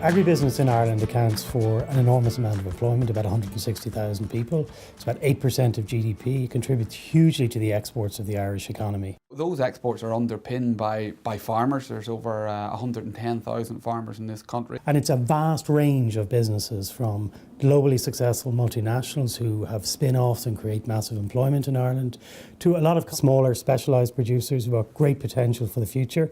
Agribusiness in Ireland accounts for an enormous amount of employment, about 160,000 people. It's about 8% of GDP. It contributes hugely to the exports of the Irish economy. Those exports are underpinned by farmers. There's over 110,000 farmers in this country. And it's a vast range of businesses, from globally successful multinationals who have spin-offs and create massive employment in Ireland, to a lot of smaller specialised producers who have great potential for the future.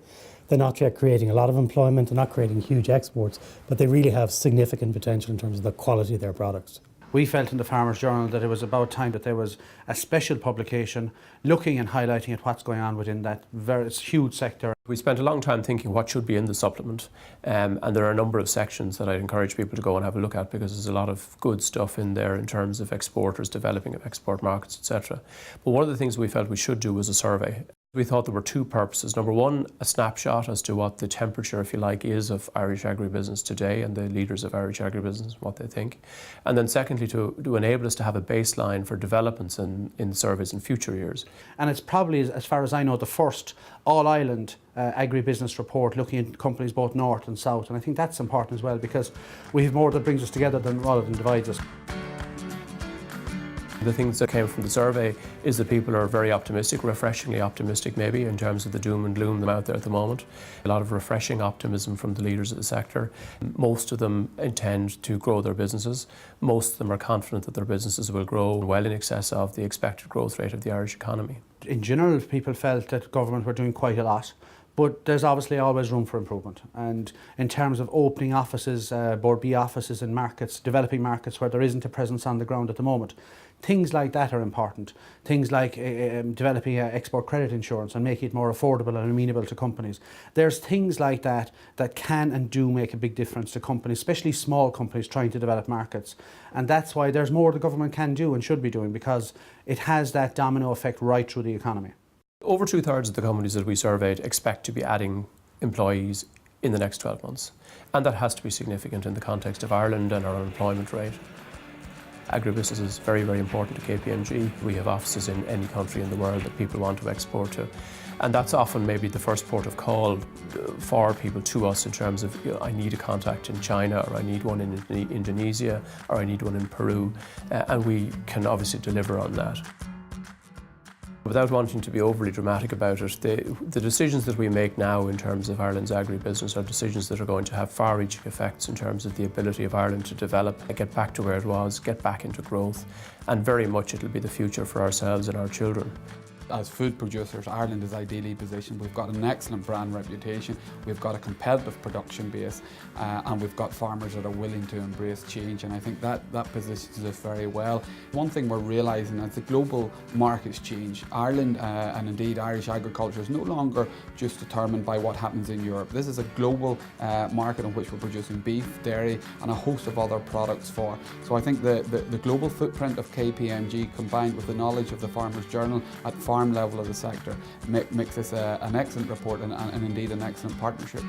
They're not yet creating a lot of employment, they're not creating huge exports, but they really have significant potential in terms of the quality of their products. We felt in the Farmers' Journal that it was about time that there was a special publication looking and highlighting at what's going on within that very huge sector. We spent a long time thinking what should be in the supplement, and there are a number of sections that I'd encourage people to go and have a look at, because there's a lot of good stuff in there in terms of exporters, developing of export markets, etc. But one of the things we felt we should do was a survey. We thought there were two purposes. Number one, a snapshot as to what the temperature, if you like, is of Irish agribusiness today and the leaders of Irish agribusiness, what they think. And then secondly, to enable us to have a baseline for developments in surveys in future years. And it's probably, as far as I know, the first all-Ireland agribusiness report looking at companies both north and south. And I think that's important as well, because we have more that brings us together rather than divides us. The things that came from the survey is that people are very optimistic, refreshingly optimistic maybe, in terms of the doom and gloom out there at the moment. A lot of refreshing optimism from the leaders of the sector. Most of them intend to grow their businesses. Most of them are confident that their businesses will grow well in excess of the expected growth rate of the Irish economy. In general, people felt that government were doing quite a lot. But there's obviously always room for improvement. And in terms of opening offices, Board B offices in markets, developing markets where there isn't a presence on the ground at the moment, things like that are important. Things like developing export credit insurance and making it more affordable and amenable to companies. There's things like that that can and do make a big difference to companies, especially small companies trying to develop markets. And that's why there's more the government can do and should be doing, because it has that domino effect right through the economy. Over 2/3 of the companies that we surveyed expect to be adding employees in the next 12 months. And that has to be significant in the context of Ireland and our unemployment rate. Agribusiness is very, very important to KPMG. We have offices in any country in the world that people want to export to. And that's often maybe the first port of call for people to us, in terms of, you know, I need a contact in China, or I need one in Indonesia, or I need one in Peru. And we can obviously deliver on that. Without wanting to be overly dramatic about it, the decisions that we make now in terms of Ireland's agribusiness are decisions that are going to have far-reaching effects in terms of the ability of Ireland to develop, get back to where it was, get back into growth, and very much it'll be the future for ourselves and our children. As food producers, Ireland is ideally positioned. We've got an excellent brand reputation, we've got a competitive production base, and we've got farmers that are willing to embrace change, and I think that positions us very well. One thing we're realising as the global markets change, Ireland and indeed Irish agriculture is no longer just determined by what happens in Europe. This is a global market in which we're producing beef, dairy and a host of other products for. So I think the global footprint of KPMG, combined with the knowledge of the Farmers' Journal at farm level of the sector, makes this an excellent report and indeed an excellent partnership.